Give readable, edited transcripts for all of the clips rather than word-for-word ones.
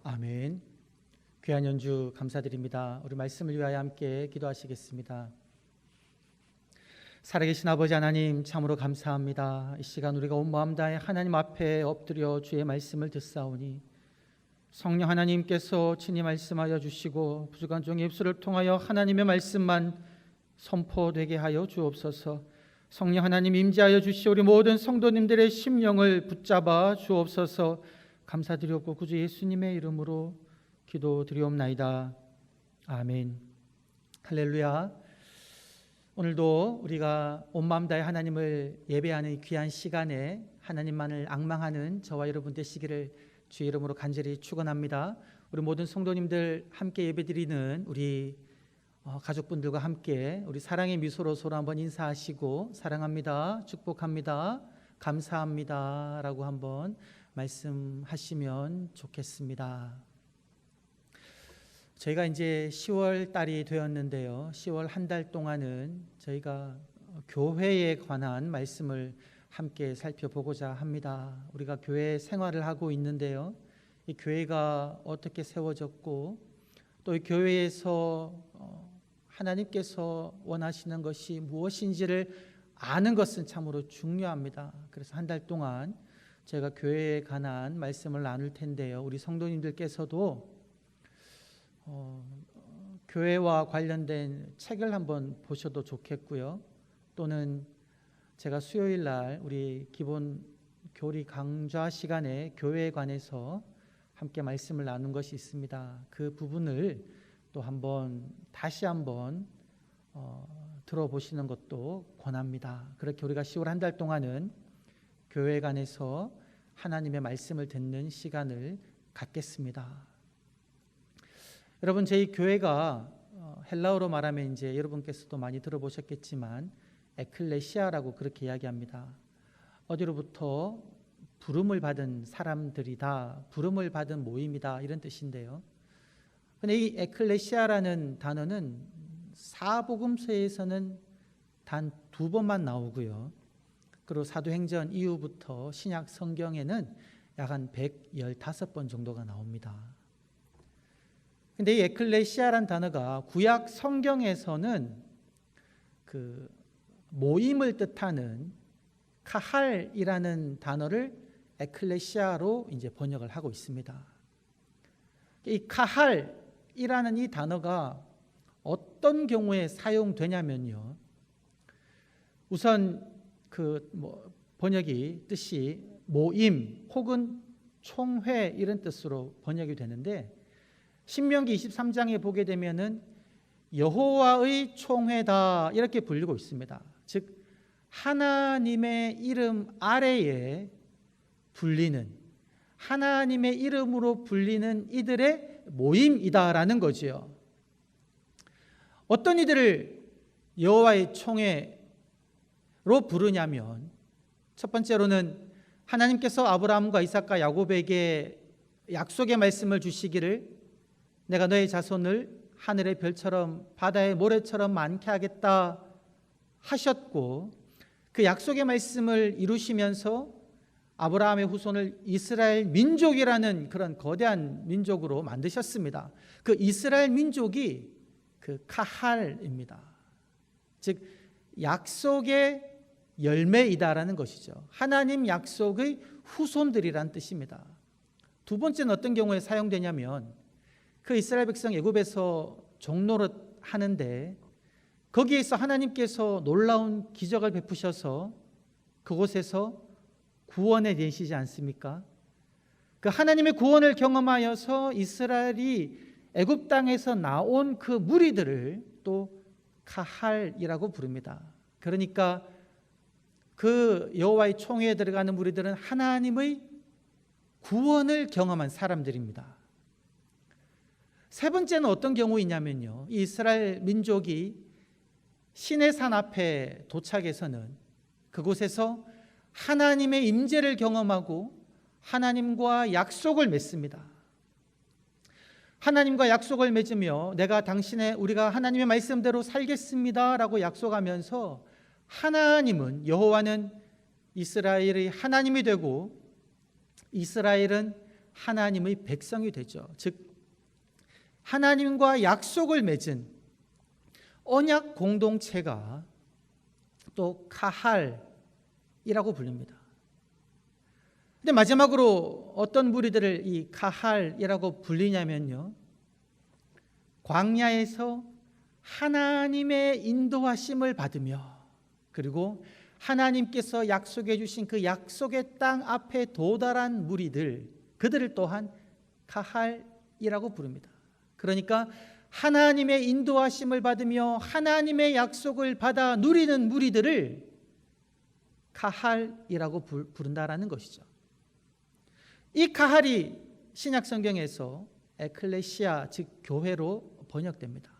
아멘. 귀한 연주 감사드립니다. 우리 말씀을 위하여 함께 기도하시겠습니다. 살아계신 아버지 하나님, 참으로 감사합니다. 이 시간 우리가 온 마음 다해 하나님 앞에 엎드려 주의 말씀을 듣사오니 성령 하나님께서 친히 말씀하여 주시고 부족한 종의 입술을 통하여 하나님의 말씀만 선포되게 하여 주옵소서. 성령 하나님 임재하여 주시오. 우리 모든 성도님들의 심령을 붙잡아 주옵소서. 감사드리옵고 구주 예수님의 이름으로 기도드리옵나이다. 아멘. 할렐루야. 오늘도 우리가 온 마음 다해 하나님을 예배하는 귀한 시간에 하나님만을 앙망하는 저와 여러분 되시기를 주의 이름으로 간절히 축원합니다. 우리 모든 성도님들 함께 예배드리는 우리 가족분들과 함께 우리 사랑의 미소로 서로 한번 인사하시고 사랑합니다, 축복합니다, 감사합니다 라고 한번 말씀하시면 좋겠습니다. 저희가 이제 10월 달이 되었는데요, 10월 한 달 동안은 저희가 교회에 관한 말씀을 함께 살펴보고자 합니다. 우리가 교회 생활을 하고 있는데요, 이 교회가 어떻게 세워졌고 또 이 교회에서 하나님께서 원하시는 것이 무엇인지를 아는 것은 참으로 중요합니다. 그래서 한 달 동안 제가 교회에 관한 말씀을 나눌 텐데요, 우리 성도님들께서도 교회와 관련된 책을 한번 보셔도 좋겠고요, 또는 제가 수요일 날 우리 기본 교리 강좌 시간에 교회에 관해서 함께 말씀을 나눈 것이 있습니다. 그 부분을 또 다시 한번 들어보시는 것도 권합니다. 그렇게 우리가 10월 한 달 동안은 교회에 관해서 하나님의 말씀을 듣는 시간을 갖겠습니다. 여러분, 저희 교회가 헬라어로 말하면 이제 여러분께서도 많이 들어보셨겠지만 에클레시아라고 그렇게 이야기합니다. 어디로부터 부름을 받은 사람들이다, 부름을 받은 모임이다, 이런 뜻인데요. 근데 이 에클레시아라는 단어는 사복음서에서는 단 2번만 나오고요, 그리고 사도행전 이후부터 신약 성경에는 약 한 115번 정도가 나옵니다. 근데 이 에클레시아라는 단어가 구약 성경에서는 그 모임을 뜻하는 카할이라는 단어를 에클레시아로 이제 번역을 하고 있습니다. 이 카할이라는 이 단어가 어떤 경우에 사용되냐면요, 우선 번역이 뜻이 모임 혹은 총회 이런 뜻으로 번역이 되는데, 신명기 23장에 보게 되면은 여호와의 총회다 이렇게 불리고 있습니다. 즉 하나님의 이름 아래에 불리는, 하나님의 이름으로 불리는 이들의 모임이다라는 거지요. 어떤 이들을 여호와의 총회로 부르냐면, 첫 번째로는 하나님께서 아브라함과 이삭과 야곱에게 약속의 말씀을 주시기를 내가 너의 자손을 하늘의 별처럼 바다의 모래처럼 많게 하겠다 하셨고, 그 약속의 말씀을 이루시면서 아브라함의 후손을 이스라엘 민족이라는 그런 거대한 민족으로 만드셨습니다. 그 이스라엘 민족이 그 카할입니다. 즉 약속의 열매이다라는 것이죠. 하나님 약속의 후손들이란 뜻입니다. 두 번째는 어떤 경우에 사용되냐면, 그 이스라엘 백성 애굽에서 종노릇 하는데 거기에서 하나님께서 놀라운 기적을 베푸셔서 그곳에서 구원해 내시지 않습니까? 그 하나님의 구원을 경험하여서 이스라엘이 애굽 땅에서 나온 그 무리들을 또 카할이라고 부릅니다. 그러니까 그 여호와의 총회에 들어가는 무리들은 하나님의 구원을 경험한 사람들입니다. 세 번째는 어떤 경우이냐면요, 이 이스라엘 민족이 시내산 앞에 도착해서는 그곳에서 하나님의 임재를 경험하고 하나님과 약속을 맺습니다. 하나님과 약속을 맺으며 우리가 하나님의 말씀대로 살겠습니다 라고 약속하면서 하나님은, 여호와는 이스라엘의 하나님이 되고 이스라엘은 하나님의 백성이 되죠. 즉 하나님과 약속을 맺은 언약 공동체가 또 카할이라고 불립니다. 근데 마지막으로 어떤 무리들을 이 카할이라고 불리냐면요, 광야에서 하나님의 인도하심을 받으며 그리고 하나님께서 약속해 주신 그 약속의 땅 앞에 도달한 무리들, 그들을 또한 카할이라고 부릅니다. 그러니까 하나님의 인도하심을 받으며 하나님의 약속을 받아 누리는 무리들을 카할이라고 부른다라는 것이죠. 이 카할이 신약 성경에서 에클레시아, 즉 교회로 번역됩니다.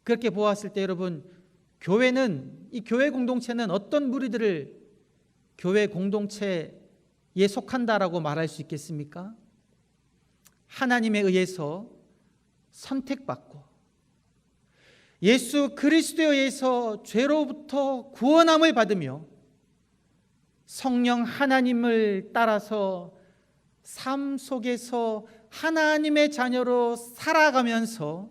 그렇게 보았을 때 여러분, 교회는, 이 교회 공동체는 어떤 무리들을 교회 공동체에 속한다라고 말할 수 있겠습니까? 하나님에 의해서 선택받고 예수 그리스도에 의해서 죄로부터 구원함을 받으며 성령 하나님을 따라서 삶 속에서 하나님의 자녀로 살아가면서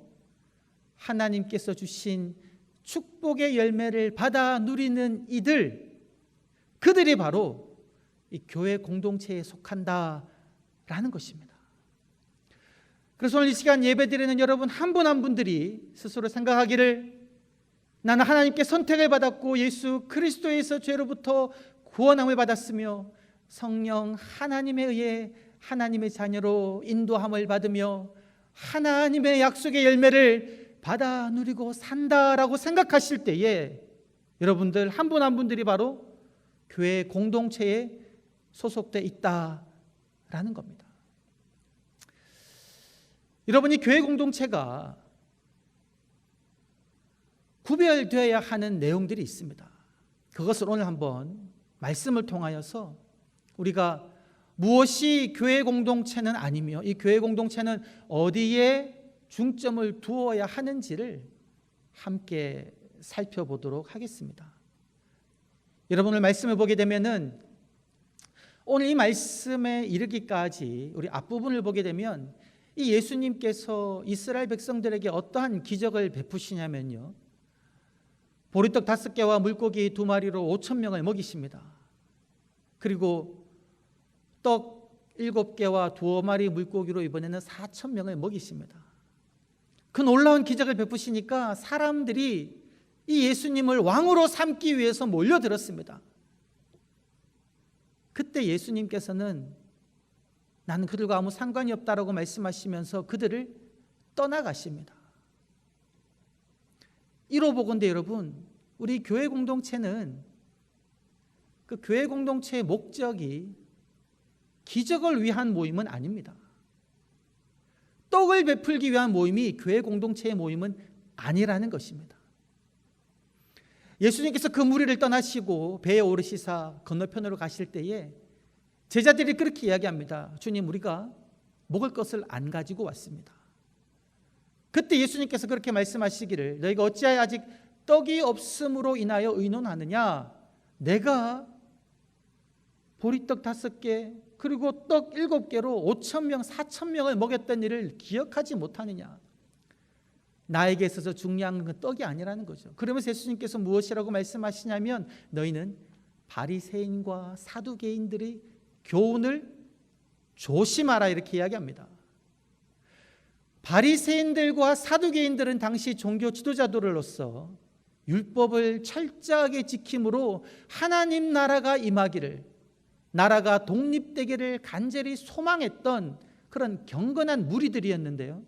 하나님께서 주신 축복의 열매를 받아 누리는 이들, 그들이 바로 이 교회 공동체에 속한다라는 것입니다. 그래서 오늘 이 시간 예배드리는 여러분 한 분 한 분들이 스스로 생각하기를, 나는 하나님께 선택을 받았고 예수 그리스도에서 죄로부터 구원함을 받았으며 성령 하나님에 의해 하나님의 자녀로 인도함을 받으며 하나님의 약속의 열매를 받아 누리고 산다라고 생각하실 때에 여러분들 한 분 한 분들이 바로 교회 공동체에 소속되어 있다라는 겁니다. 여러분이 교회 공동체가 구별되어야 하는 내용들이 있습니다. 그것을 오늘 한번 말씀을 통하여서 우리가 무엇이 교회 공동체는 아니며 이 교회 공동체는 어디에 중점을 두어야 하는지를 함께 살펴보도록 하겠습니다. 여러분 오늘 말씀을 보게 되면은 오늘 이 말씀에 이르기까지 우리 앞부분을 보게 되면 이 예수님께서 이스라엘 백성들에게 어떠한 기적을 베푸시냐면요, 보리떡 5개와 물고기 2마리로 5,000명을 먹이십니다. 그리고 떡 7개와 2마리 물고기로 이번에는 4,000명을 먹이십니다. 그 놀라운 기적을 베푸시니까 사람들이 이 예수님을 왕으로 삼기 위해서 몰려들었습니다. 그때 예수님께서는 나는 그들과 아무 상관이 없다라고 말씀하시면서 그들을 떠나가십니다. 이로 보건대 여러분, 우리 교회 공동체는 그 교회 공동체의 목적이 기적을 위한 모임은 아닙니다. 떡을 베풀기 위한 모임이 교회 공동체의 모임은 아니라는 것입니다. 예수님께서 그 무리를 떠나시고 배에 오르시사 건너편으로 가실 때에 제자들이 그렇게 이야기합니다. 주님, 우리가 먹을 것을 안 가지고 왔습니다. 그때 예수님께서 그렇게 말씀하시기를, 너희가 어찌하여 아직 떡이 없음으로 인하여 의논하느냐? 내가 보리떡 5개 그리고 떡 7개로 5,000명 4,000명을 먹였던 일을 기억하지 못하느냐? 나에게 있어서 중요한 건 떡이 아니라는 거죠. 그러면서 예수님께서 무엇이라고 말씀하시냐면, 너희는 바리새인과 사두개인들의 교훈을 조심하라, 이렇게 이야기합니다. 바리새인들과 사두개인들은 당시 종교 지도자들로서 율법을 철저하게 지킴으로 하나님 나라가 임하기를, 나라가 독립되기를 간절히 소망했던 그런 경건한 무리들이었는데요,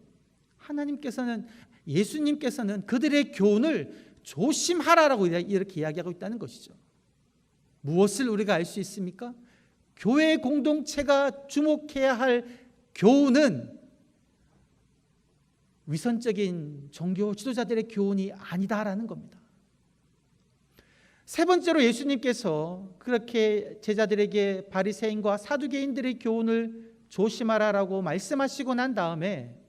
하나님께서는, 예수님께서는 그들의 교훈을 조심하라라고 이렇게 이야기하고 있다는 것이죠. 무엇을 우리가 알 수 있습니까? 교회 공동체가 주목해야 할 교훈은 위선적인 종교 지도자들의 교훈이 아니다라는 겁니다. 세 번째로 예수님께서 그렇게 제자들에게 바리새인과 사두개인들의 교훈을 조심하라라고 말씀하시고 난 다음에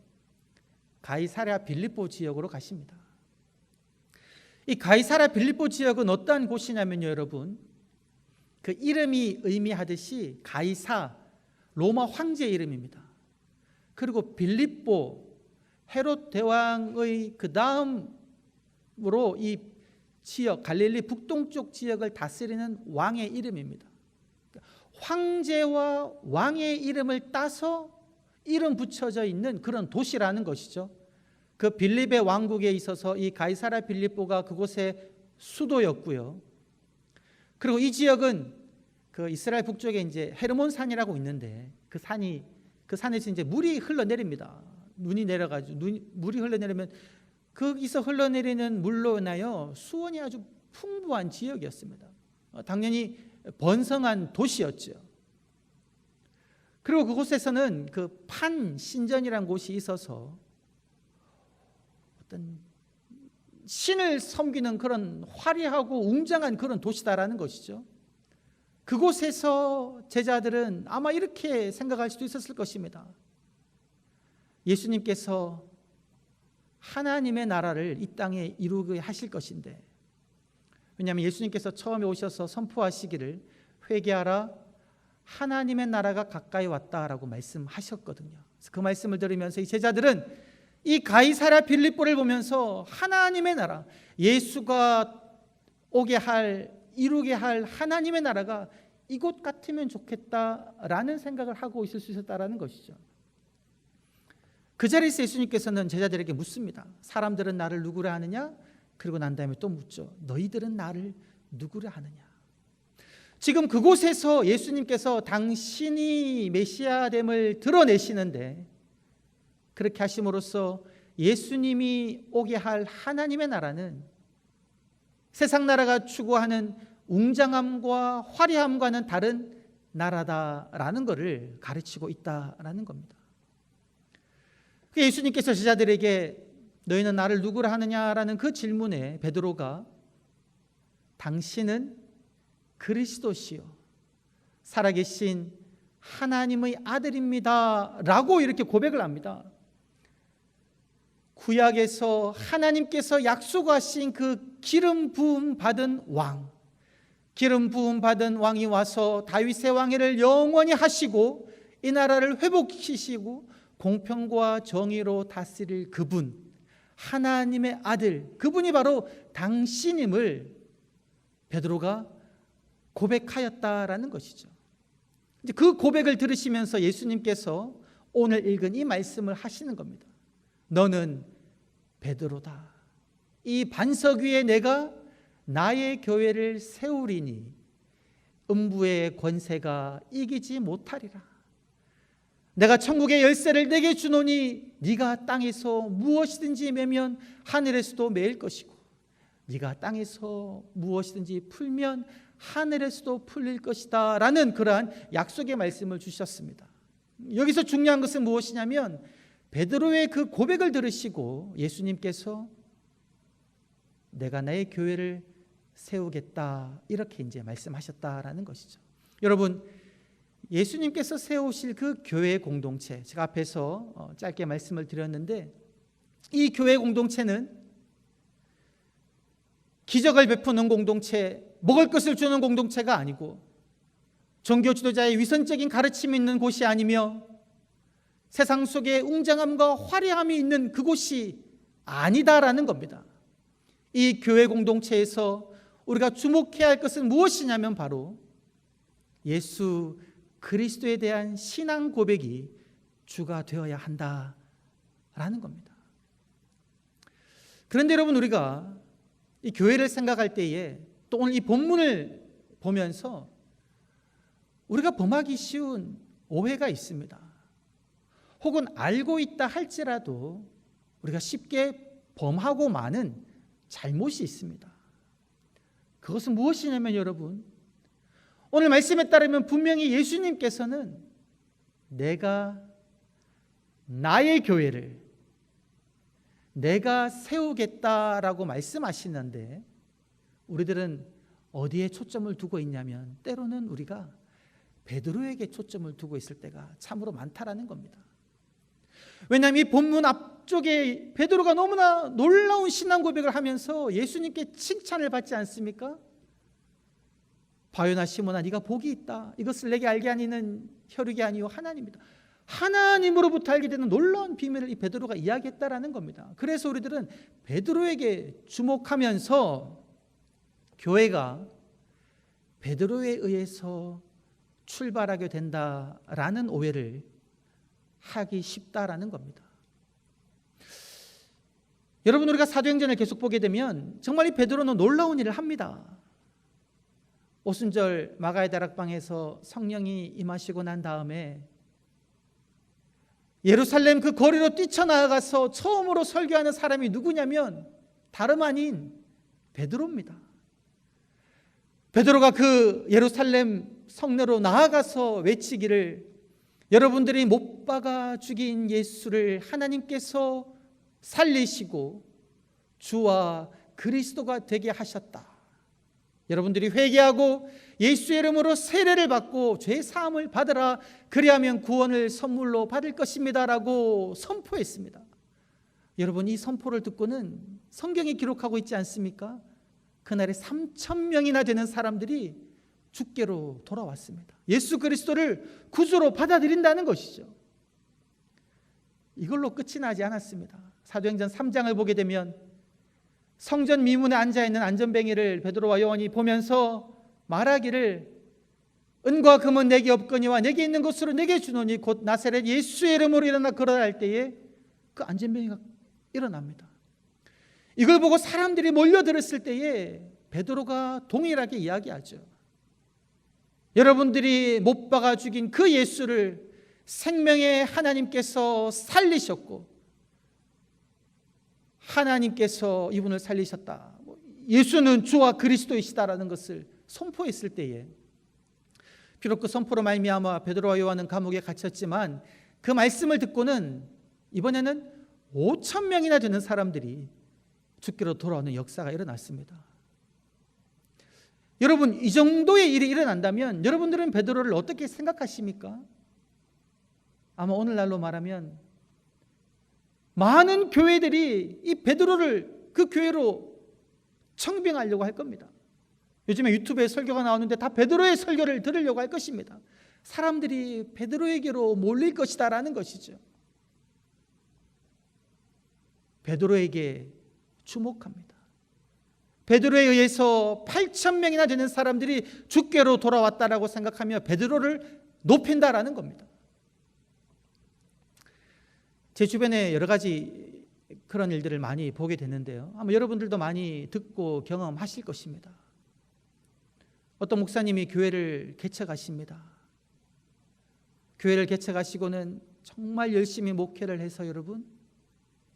가이사랴 빌립보 지역으로 가십니다. 이 가이사랴 빌립보 지역은 어떠한 곳이냐면요, 여러분, 그 이름이 의미하듯이 가이사, 로마 황제의 이름입니다. 그리고 빌립보 헤롯 대왕의 그 다음으로 이 지역 갈릴리 북동쪽 지역을 다스리는 왕의 이름입니다. 황제와 왕의 이름을 따서 이름 붙여져 있는 그런 도시라는 것이죠. 그 빌립의 왕국에 있어서 이 가이사랴 빌립보가 그곳의 수도였고요. 그리고 이 지역은 그 이스라엘 북쪽에 이제 헤르몬 산이라고 있는데 그 산에서 이제 물이 흘러내립니다. 눈이 내려가지고 물이 흘러내리면 거기서 흘러내리는 물로 인하여 수온이 아주 풍부한 지역이었습니다. 당연히 번성한 도시였죠. 그리고 그곳에서는 그 판신전이라는 곳이 있어서 어떤 신을 섬기는 그런 화려하고 웅장한 그런 도시다라는 것이죠. 그곳에서 제자들은 아마 이렇게 생각할 수도 있었을 것입니다. 예수님께서 하나님의 나라를 이 땅에 이루게 하실 것인데, 왜냐하면 예수님께서 처음에 오셔서 선포하시기를 회개하라 하나님의 나라가 가까이 왔다라고 말씀하셨거든요. 그래서 그 말씀을 들으면서 이 제자들은 이 가이사랴 빌립보를 보면서 하나님의 나라, 예수가 오게 할 이루게 할 하나님의 나라가 이곳 같으면 좋겠다라는 생각을 하고 있을 수 있었다라는 것이죠. 그 자리에서 예수님께서는 제자들에게 묻습니다. 사람들은 나를 누구라 하느냐? 그리고 난 다음에 또 묻죠. 너희들은 나를 누구라 하느냐? 지금 그곳에서 예수님께서 당신이 메시아됨을 드러내시는데, 그렇게 하심으로써 예수님이 오게 할 하나님의 나라는 세상 나라가 추구하는 웅장함과 화려함과는 다른 나라다라는 것을 가르치고 있다라는 겁니다. 예수님께서 제자들에게 너희는 나를 누구라 하느냐라는 그 질문에 베드로가 당신은 그리스도시요 살아계신 하나님의 아들입니다 라고 이렇게 고백을 합니다. 구약에서 하나님께서 약속하신 그 기름 부음 받은 왕, 기름 부음 받은 왕이 와서 다윗의 왕위를 영원히 하시고 이 나라를 회복시키시고 공평과 정의로 다스릴 그분, 하나님의 아들, 그분이 바로 당신임을 베드로가 고백하였다라는 것이죠. 이제 그 고백을 들으시면서 예수님께서 오늘 읽은 이 말씀을 하시는 겁니다. 너는 베드로다. 이 반석 위에 내가 나의 교회를 세우리니 음부의 권세가 이기지 못하리라. 내가 천국의 열쇠를 내게 주노니 네가 땅에서 무엇이든지 매면 하늘에서도 매일 것이고 네가 땅에서 무엇이든지 풀면 하늘에서도 풀릴 것이다 라는 그러한 약속의 말씀을 주셨습니다. 여기서 중요한 것은 무엇이냐면 베드로의 그 고백을 들으시고 예수님께서 내가 나의 교회를 세우겠다 이렇게 이제 말씀하셨다라는 것이죠. 여러분, 예수님께서 세우실 그 교회 공동체, 제가 앞에서 짧게 말씀을 드렸는데 이 교회 공동체는 기적을 베푸는 공동체, 먹을 것을 주는 공동체가 아니고 종교 지도자의 위선적인 가르침이 있는 곳이 아니며 세상 속에 웅장함과 화려함이 있는 그곳이 아니다라는 겁니다. 이 교회 공동체에서 우리가 주목해야 할 것은 무엇이냐면 바로 예수 그리스도에 대한 신앙 고백이 주가 되어야 한다라는 겁니다. 그런데 여러분, 우리가 이 교회를 생각할 때에 또 오늘 이 본문을 보면서 우리가 범하기 쉬운 오해가 있습니다. 혹은 알고 있다 할지라도 우리가 쉽게 범하고 마는 잘못이 있습니다. 그것은 무엇이냐면 여러분, 오늘 말씀에 따르면 분명히 예수님께서는 내가 나의 교회를 내가 세우겠다라고 말씀하시는데 우리들은 어디에 초점을 두고 있냐면 때로는 우리가 베드로에게 초점을 두고 있을 때가 참으로 많다라는 겁니다. 왜냐하면 이 본문 앞쪽에 베드로가 너무나 놀라운 신앙 고백을 하면서 예수님께 칭찬을 받지 않습니까? 바요나 시몬아, 네가 복이 있다. 이것을 내게 알게 하니는 혈육이 아니요 하나님이다. 하나님으로부터 알게 되는 놀라운 비밀을 이 베드로가 이야기했다라는 겁니다. 그래서 우리들은 베드로에게 주목하면서 교회가 베드로에 의해서 출발하게 된다라는 오해를 하기 쉽다라는 겁니다. 여러분, 우리가 사도행전을 계속 보게 되면 정말 이 베드로는 놀라운 일을 합니다. 오순절 마가의 다락방에서 성령이 임하시고 난 다음에 예루살렘 그 거리로 뛰쳐나가서 처음으로 설교하는 사람이 누구냐면 다름 아닌 베드로입니다. 베드로가 그 예루살렘 성내로 나아가서 외치기를, 여러분들이 못 박아 죽인 예수를 하나님께서 살리시고 주와 그리스도가 되게 하셨다. 여러분들이 회개하고 예수의 이름으로 세례를 받고 죄 사함을 받으라. 그리하면 구원을 선물로 받을 것입니다 라고 선포했습니다. 여러분, 이 선포를 듣고는 성경이 기록하고 있지 않습니까? 그날에 3,000명이나 되는 사람들이 주께로 돌아왔습니다. 예수 그리스도를 구주로 받아들인다는 것이죠. 이걸로 끝이 나지 않았습니다. 사도행전 3장을 보게 되면 성전 미문에 앉아있는 안전뱅이를 베드로와 요한이 보면서 말하기를, 은과 금은 내게 없거니와 내게 있는 것으로 내게 주노니 곧 나사렛 예수의 이름으로 일어나 걸어라 할 때에 그 안전뱅이가 일어납니다. 이걸 보고 사람들이 몰려들었을 때에 베드로가 동일하게 이야기하죠. 여러분들이 못 박아 죽인 그 예수를 생명의 하나님께서 살리셨고 하나님께서 이분을 살리셨다. 예수는 주와 그리스도이시다라는 것을 선포했을 때에 비록 그 선포로 말미암아 베드로와 요한은 감옥에 갇혔지만 그 말씀을 듣고는 이번에는 5,000명이나 되는 사람들이 주께로 돌아오는 역사가 일어났습니다. 여러분, 이 정도의 일이 일어난다면 여러분들은 베드로를 어떻게 생각하십니까? 아마 오늘날로 말하면 많은 교회들이 이 베드로를 그 교회로 청빙하려고 할 겁니다. 요즘에 유튜브에 설교가 나오는데 다 베드로의 설교를 들으려고 할 것입니다. 사람들이 베드로에게로 몰릴 것이다라는 것이죠. 베드로에게 주목합니다. 베드로에 의해서 8,000명이나 되는 사람들이 주께로 돌아왔다라고 생각하며 베드로를 높인다라는 겁니다. 제 주변에 여러 가지 그런 일들을 많이 보게 됐는데요. 아마 여러분들도 많이 듣고 경험하실 것입니다. 어떤 목사님이 교회를 개척하십니다. 교회를 개척하시고는 정말 열심히 목회를 해서 여러분,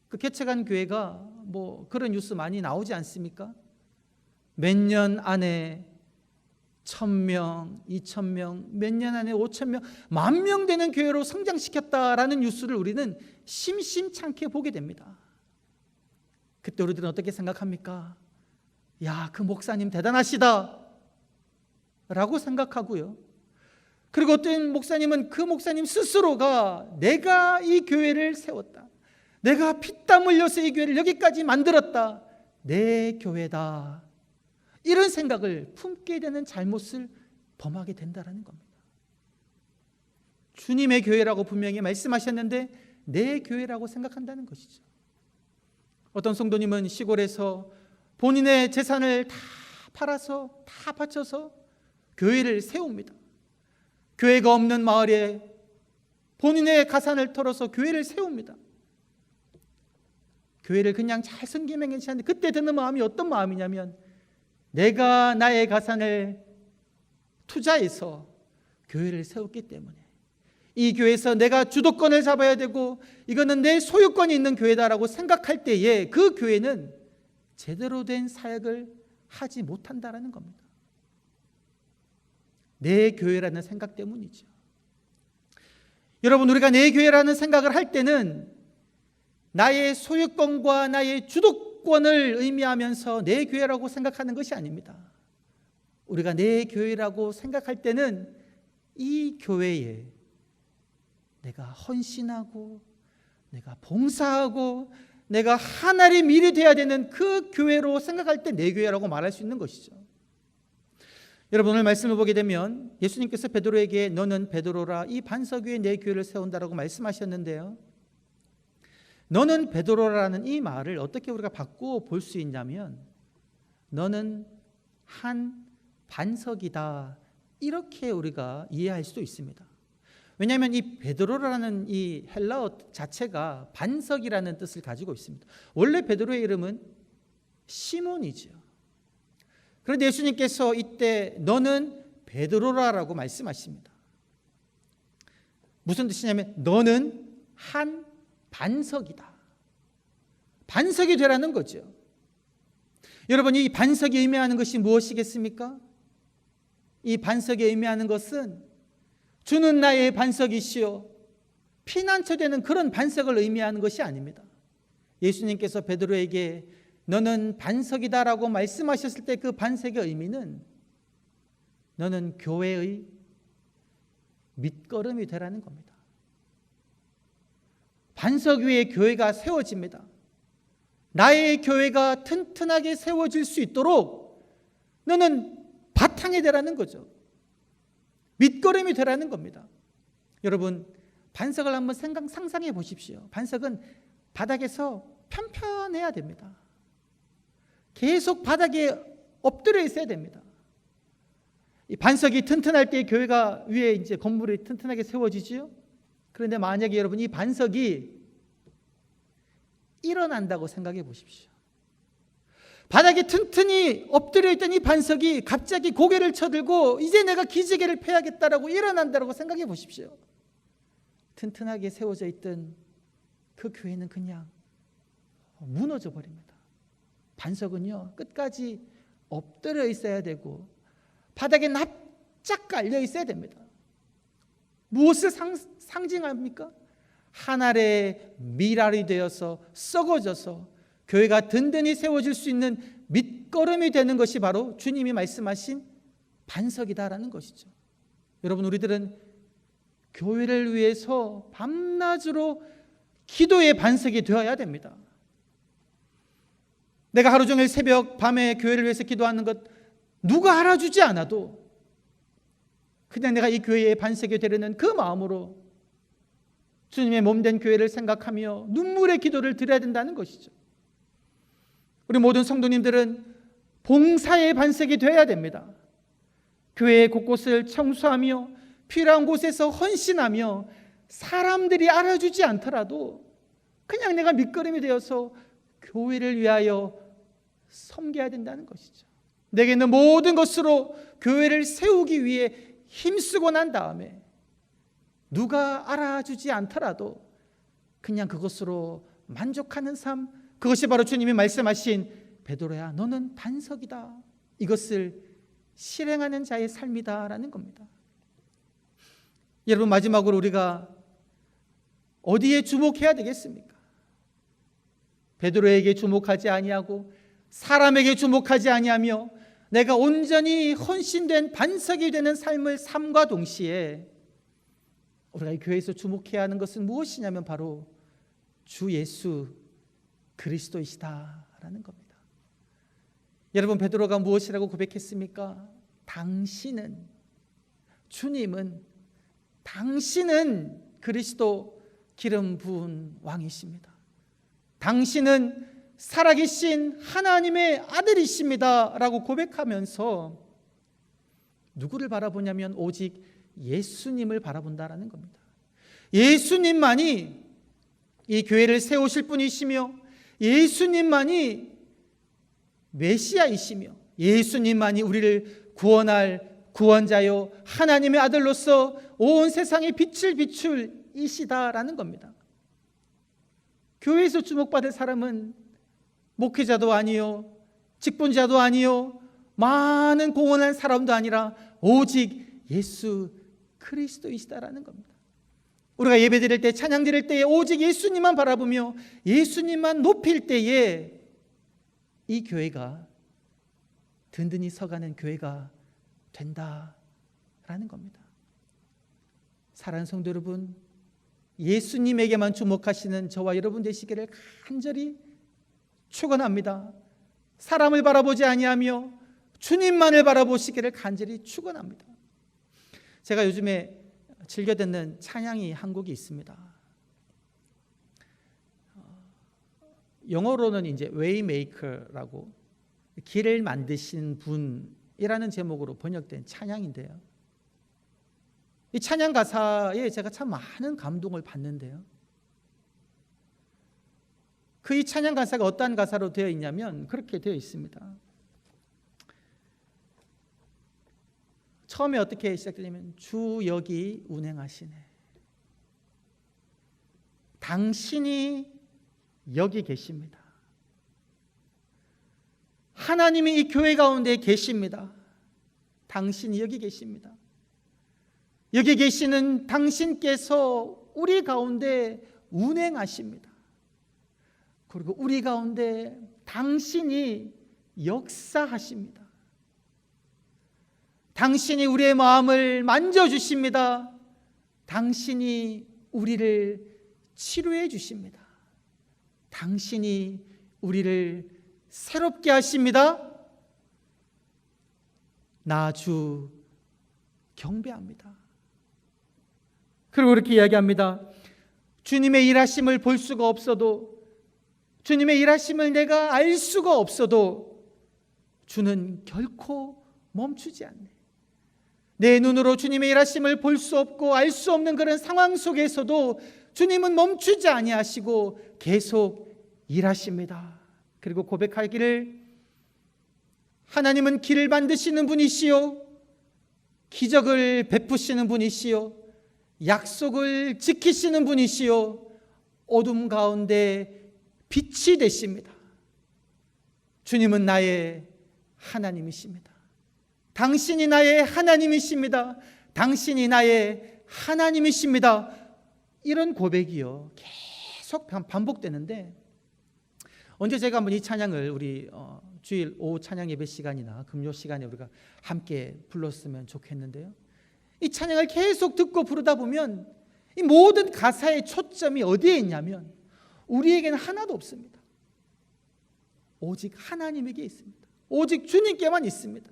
그 개척한 교회가 뭐 그런 뉴스 많이 나오지 않습니까? 몇 년 안에 1,000명, 2,000명, 몇 년 안에 5,000명, 10,000명 되는 교회로 성장시켰다라는 뉴스를 우리는 심심찮게 보게 됩니다. 그때 우리들은 어떻게 생각합니까? 야, 그 목사님 대단하시다 라고 생각하고요. 그리고 어떤 목사님은 그 목사님 스스로가 내가 이 교회를 세웠다, 내가 피땀 흘려서 이 교회를 여기까지 만들었다, 내 교회다, 이런 생각을 품게 되는 잘못을 범하게 된다는 겁니다. 주님의 교회라고 분명히 말씀하셨는데 내 교회라고 생각한다는 것이죠. 어떤 성도님은 시골에서 본인의 재산을 다 팔아서 다 바쳐서 교회를 세웁니다. 교회가 없는 마을에 본인의 가산을 털어서 교회를 세웁니다. 교회를 그냥 잘 섬기면 괜찮은데 그때 드는 마음이 어떤 마음이냐면, 내가 나의 가산을 투자해서 교회를 세웠기 때문에 이 교회에서 내가 주도권을 잡아야 되고 이거는 내 소유권이 있는 교회다라고 생각할 때에 그 교회는 제대로 된 사역을 하지 못한다라는 겁니다. 내 교회라는 생각 때문이죠. 여러분, 우리가 내 교회라는 생각을 할 때는 나의 소유권과 나의 주도권을 의미하면서 내 교회라고 생각하는 것이 아닙니다. 우리가 내 교회라고 생각할 때는 이 교회에 내가 헌신하고 내가 봉사하고 내가 하나의 밀이 되어야 되는 그 교회로 생각할 때 내 교회라고 말할 수 있는 것이죠. 여러분, 오늘 말씀을 보게 되면 예수님께서 베드로에게 너는 베드로라, 이 반석 위에 내 교회를 세운다라고 말씀하셨는데요, 너는 베드로라는 이 말을 어떻게 우리가 바꾸어 볼 수 있냐면 너는 한 반석이다, 이렇게 우리가 이해할 수도 있습니다. 왜냐하면 이 베드로라는 이 헬라어 자체가 반석이라는 뜻을 가지고 있습니다. 원래 베드로의 이름은 시몬이죠. 그런데 예수님께서 이때 너는 베드로라라고 말씀하십니다. 무슨 뜻이냐면 너는 한 반석이다, 반석이 되라는 거죠. 여러분, 이 반석이 의미하는 것이 무엇이겠습니까? 이 반석이 의미하는 것은 주는 나의 반석이시요 피난처 되는 그런 반석을 의미하는 것이 아닙니다. 예수님께서 베드로에게 너는 반석이다라고 말씀하셨을 때 그 반석의 의미는 너는 교회의 밑거름이 되라는 겁니다. 반석 위에 교회가 세워집니다. 나의 교회가 튼튼하게 세워질 수 있도록 너는 바탕이 되라는 거죠. 밑거름이 되라는 겁니다. 여러분, 반석을 한번 상상해 보십시오. 반석은 바닥에서 편편해야 됩니다. 계속 바닥에 엎드려 있어야 됩니다. 이 반석이 튼튼할 때 교회가 위에 이제 건물이 튼튼하게 세워지지요. 그런데 만약에 여러분 이 반석이 일어난다고 생각해 보십시오. 바닥에 튼튼히 엎드려 있던 이 반석이 갑자기 고개를 쳐들고 이제 내가 기지개를 펴야겠다라고 일어난다고 생각해 보십시오. 튼튼하게 세워져 있던 그 교회는 그냥 무너져 버립니다. 반석은요, 끝까지 엎드려 있어야 되고 바닥에 납작 깔려 있어야 됩니다. 무엇을 상징합니까? 한 알의 밀알이 되어서 썩어져서 교회가 든든히 세워질 수 있는 밑거름이 되는 것이 바로 주님이 말씀하신 반석이다라는 것이죠. 여러분, 우리들은 교회를 위해서 밤낮으로 기도의 반석이 되어야 됩니다. 내가 하루 종일 새벽 밤에 교회를 위해서 기도하는 것 누가 알아주지 않아도 그냥 내가 이 교회의 반석이 되려는 그 마음으로 주님의 몸된 교회를 생각하며 눈물의 기도를 드려야 된다는 것이죠. 우리 모든 성도님들은 봉사의 반석이 되어야 됩니다. 교회 곳곳을 청소하며 필요한 곳에서 헌신하며 사람들이 알아주지 않더라도 그냥 내가 밑거름이 되어서 교회를 위하여 섬겨야 된다는 것이죠. 내게 있는 모든 것으로 교회를 세우기 위해 힘쓰고 난 다음에 누가 알아주지 않더라도 그냥 그것으로 만족하는 삶, 그것이 바로 주님이 말씀하신 베드로야 너는 반석이다, 이것을 실행하는 자의 삶이다라는 겁니다. 여러분, 마지막으로 우리가 어디에 주목해야 되겠습니까? 베드로에게 주목하지 아니하고 사람에게 주목하지 아니하며 내가 온전히 헌신된 반석이 되는 삶을 삶과 동시에 우리가 이 교회에서 주목해야 하는 것은 무엇이냐면 바로 주 예수 그리스도이시다라는 겁니다. 여러분, 베드로가 무엇이라고 고백했습니까? 주님은 당신은 그리스도 기름 부은 왕이십니다. 당신은 살아계신 하나님의 아들이십니다 라고 고백하면서 누구를 바라보냐면 오직 예수님을 바라본다라는 겁니다. 예수님만이 이 교회를 세우실 분이시며 예수님만이 메시아이시며 예수님만이 우리를 구원할 구원자요 하나님의 아들로서 온 세상에 빛을 비출 이시다라는 겁니다. 교회에서 주목받을 사람은 목회자도 아니요 직분자도 아니요 많은 공헌한 사람도 아니라 오직 예수 그리스도이시다라는 겁니다. 우리가 예배 드릴 때 찬양 드릴 때에 오직 예수님만 바라보며 예수님만 높일 때에 이 교회가 든든히 서가는 교회가 된다라는 겁니다. 사랑하는 성도 여러분, 예수님에게만 주목하시는 저와 여러분 되시기를 간절히 축원합니다. 사람을 바라보지 아니하며 주님만을 바라보시기를 간절히 축원합니다. 제가 요즘에 즐겨 듣는 찬양이 한 곡이 있습니다. 영어로는 이제 Waymaker라고 길을 만드신 분이라는 제목으로 번역된 찬양인데요. 이 찬양 가사에 제가 참 많은 감동을 받는데요. 그 이 찬양 가사가 어떠한 가사로 되어 있냐면 그렇게 되어 있습니다. 처음에 어떻게 시작되냐면 주 여기 운행하시네. 당신이 여기 계십니다. 하나님이 이 교회 가운데 계십니다. 당신이 여기 계십니다. 여기 계시는 당신께서 우리 가운데 운행하십니다. 그리고 우리 가운데 당신이 역사하십니다. 당신이 우리의 마음을 만져주십니다. 당신이 우리를 치료해 주십니다. 당신이 우리를 새롭게 하십니다. 나 주 경배합니다. 그리고 이렇게 이야기합니다. 주님의 일하심을 볼 수가 없어도, 주님의 일하심을 내가 알 수가 없어도 주는 결코 멈추지 않네. 내 눈으로 주님의 일하심을 볼 수 없고 알 수 없는 그런 상황 속에서도 주님은 멈추지 아니하시고 계속 일하십니다. 그리고 고백하기를 하나님은 길을 만드시는 분이시요, 기적을 베푸시는 분이시요, 약속을 지키시는 분이시요, 어둠 가운데 빛이 되십니다. 주님은 나의 하나님이십니다. 당신이 나의 하나님이십니다. 당신이 나의 하나님이십니다. 이런 고백이요 계속 반복되는데, 언제 제가 한번 이 찬양을 우리 주일 오후 찬양 예배 시간이나 금요 시간에 우리가 함께 불렀으면 좋겠는데요, 이 찬양을 계속 듣고 부르다 보면 이 모든 가사의 초점이 어디에 있냐면 우리에게는 하나도 없습니다. 오직 하나님에게 있습니다. 오직 주님께만 있습니다.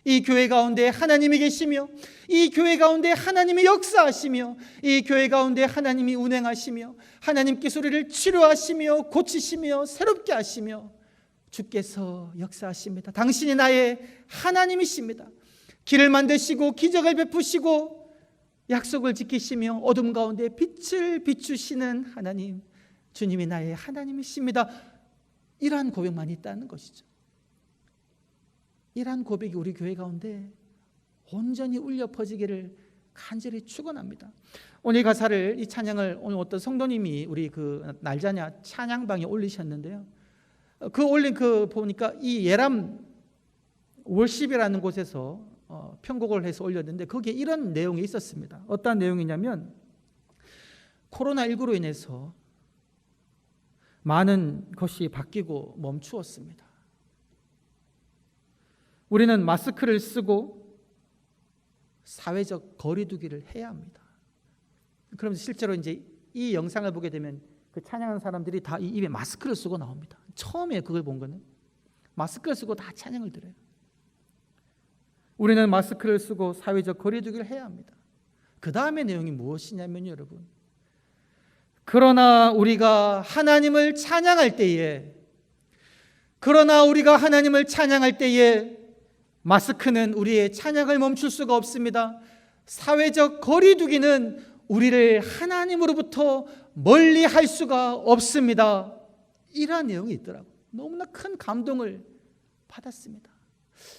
이 교회 가운데 하나님이 계시며, 이 교회 가운데 하나님이 역사하시며, 이 교회 가운데 하나님이 운행하시며, 하나님께서 우리를 치료하시며 고치시며 새롭게 하시며 주께서 역사하십니다. 당신이 나의 하나님이십니다. 길을 만드시고 기적을 베푸시고 약속을 지키시며 어둠 가운데 빛을 비추시는 하나님, 주님이 나의 하나님이십니다. 이러한 고백만 있다는 것이죠. 이러한 고백이 우리 교회 가운데 온전히 울려 퍼지기를 간절히 축원합니다. 오늘 가사를, 이 찬양을 오늘 어떤 성도님이 우리 그 날자냐 찬양방에 올리셨는데요, 그 올린 그 보니까 이 예람 월십이라는 곳에서 편곡을 해서 올렸는데 거기에 이런 내용이 있었습니다. 어떤 내용이냐면 코로나19로 인해서 많은 것이 바뀌고 멈추었습니다. 우리는 마스크를 쓰고 사회적 거리두기를 해야 합니다. 그러면서 실제로 이제 이 영상을 보게 되면 그 찬양하는 사람들이 다 이 입에 마스크를 쓰고 나옵니다. 처음에 그걸 본 거는 마스크를 쓰고 다 찬양을 드려요. 우리는 마스크를 쓰고 사회적 거리두기를 해야 합니다. 그 다음에 내용이 무엇이냐면 여러분, 그러나 우리가 하나님을 찬양할 때에, 그러나 우리가 하나님을 찬양할 때에 마스크는 우리의 찬양을 멈출 수가 없습니다. 사회적 거리두기는 우리를 하나님으로부터 멀리 할 수가 없습니다. 이러한 내용이 있더라고요. 너무나 큰 감동을 받았습니다.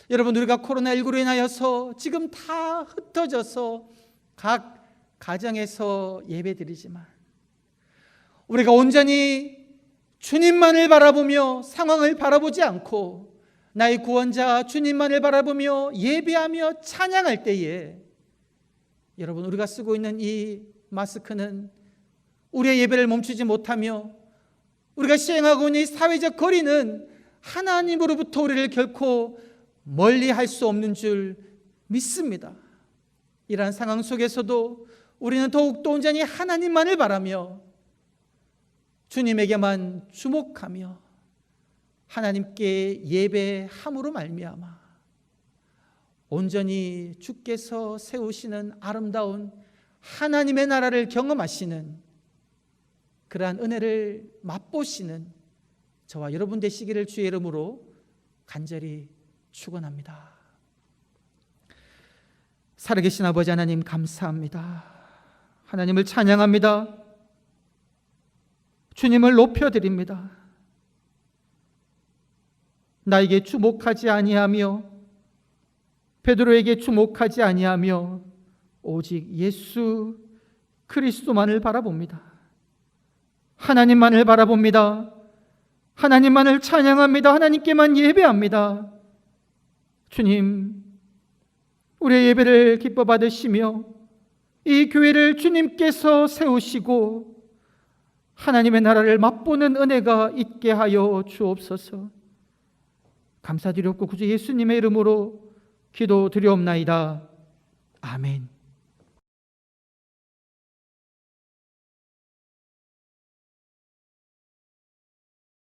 여러분, 우리가 코로나19로 인하여서 지금 다 흩어져서 각 가정에서 예배드리지만 우리가 온전히 주님만을 바라보며 상황을 바라보지 않고 나의 구원자 주님만을 바라보며 예배하며 찬양할 때에 여러분, 우리가 쓰고 있는 이 마스크는 우리의 예배를 멈추지 못하며 우리가 시행하고 있는 이 사회적 거리는 하나님으로부터 우리를 결코 멀리 할 수 없는 줄 믿습니다. 이러한 상황 속에서도 우리는 더욱더 온전히 하나님만을 바라며 주님에게만 주목하며 하나님께 예배함으로 말미암아 온전히 주께서 세우시는 아름다운 하나님의 나라를 경험하시는 그러한 은혜를 맛보시는 저와 여러분 되시기를 주의 이름으로 간절히 축원합니다. 살아계신 아버지 하나님 감사합니다. 하나님을 찬양합니다. 주님을 높여드립니다. 나에게 주목하지 아니하며 베드로에게 주목하지 아니하며 오직 예수 그리스도만을 바라봅니다. 하나님만을 바라봅니다. 하나님만을 찬양합니다. 하나님께만 예배합니다. 주님, 우리의 예배를 기뻐 받으시며 이 교회를 주님께서 세우시고 하나님의 나라를 맛보는 은혜가 있게 하여 주옵소서. 감사드렸고 구주 예수님의 이름으로 기도드리옵나이다. 아멘.